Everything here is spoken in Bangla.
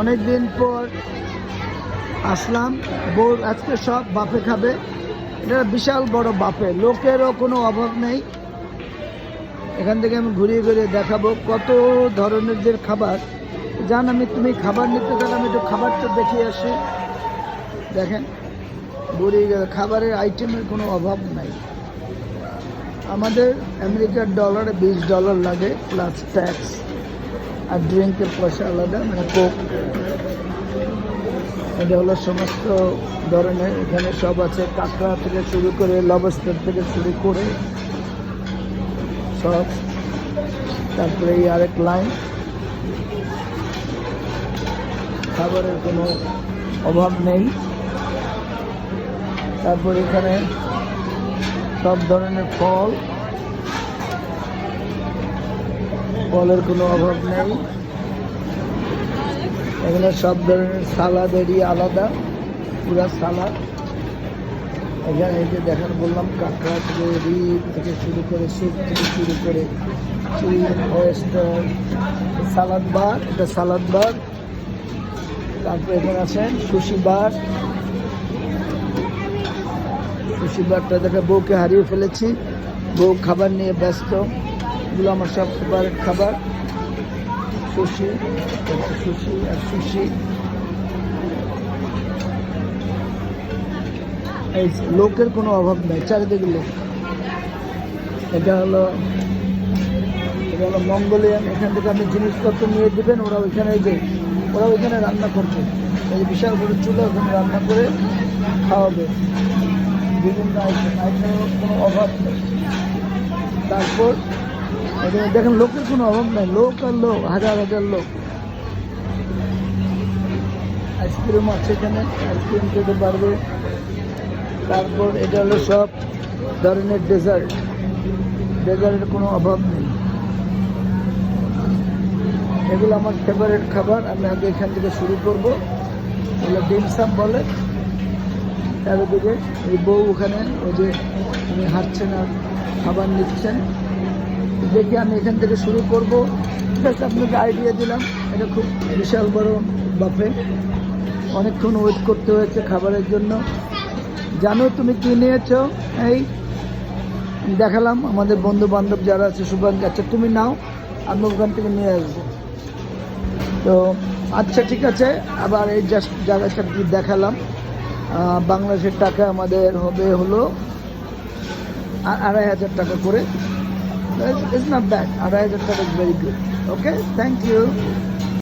অনেক দিন পর আসলাম। বউ আজকে সব বাপে খাবে। এটা বিশাল বড় বাপে, লোকেরও কোনো অভাব নেই। এখান থেকে আমি ঘুরিয়ে ঘুরিয়ে দেখাবো কত ধরনের যে খাবার। জান তুমি খাবার নিতে গেলে আমি একটু খাবারটা দেখিয়ে আসি। দেখেন ঘুরিয়ে গেলে খাবারের আইটেমের কোনো অভাব নাই। আমাদের আমেরিকার ডলারে $20 লাগে প্লাস ট্যাক্স, আর ড্রিঙ্কের পয়সা আলাদা, মানে কোক। এটা হলো সমস্ত ধরনের, এখানে সব আছে, কাঁকড়া থেকে শুরু করে লবস্টার থেকে শুরু করে সব। তারপরে এই আরেক লাইন, খাবারের কোনো অভাব নেই। তারপর এখানে সব ধরনের ফলের কোনো অভাব নেই। এখানে সব ধরনের সালাদ এরিয়া আলাদা, পুরা সালাদ। এখানে এই যে দেখেন বললাম, কাঁকড়া থেকে রিপ থেকে শুরু করে, স্যুপ থেকে শুরু করে, ওয়েস্টার, সালাদ বার, এটা সালাদ বার। তারপর এখানে আছেন সুশি বার। সুশি বারটা দেখে বউকে হারিয়ে ফেলেছি, বউ খাবার নিয়ে ব্যস্ত। এগুলো আমার সব ফেভারিট খাবার, সুশি, সুশি আর সুশি। এই লোকের কোনো অভাব নেই, চারিদিকে লোক। এটা হলো মঙ্গোলিয়ান। এখান থেকে আপনি জিনিসপত্র নিয়ে দেবেন, ওরা ওইখানে রান্না করবে। এই বিশাল বড় চুলা, ওখানে রান্না করে খাওয়াবে। বিভিন্ন আইটেমের কোনো অভাব নেই। তারপর দেখেন লোকের কোনো অভাব নেই, লোক আর লোক, হাজার হাজার লোক। আইসক্রিম আছে এখানে, আইসক্রিম খেতে পারবে। তারপর এটা হলো সব ধরনের ডেজার্টের কোনো অভাব নেই। এগুলো আমার ফেভারিট খাবার। আমি আগে এখান থেকে শুরু করবো। এগুলো ডিমসাম বলে। চারিদিকে এই বউ ওখানে, ওই যে উনি হাঁটছেন আর খাবার নিচ্ছেন। দেখি আমি এখান থেকে শুরু করবো। জাস্ট আপনাকে আইডিয়া দিলাম। এটা খুব বিশাল বড় বাফে, অনেকক্ষণ ওয়েট করতে হয়েছে খাবারের জন্য। জানো তুমি কি নিয়েছো? এই দেখালাম আমাদের বন্ধু বান্ধব যারা আছে, শুভাঙ্গ। আচ্ছা তুমি নাও, আমি ওখান থেকে নিয়ে আসবো। তো আচ্ছা ঠিক আছে। আবার এই জাস্ট জায়গাটা দেখালাম। বাংলাদেশের টাকা আমাদের হলো 2,500 টাকা করে। It's not bad. 2,500 টাকা is very good. Okay, thank you.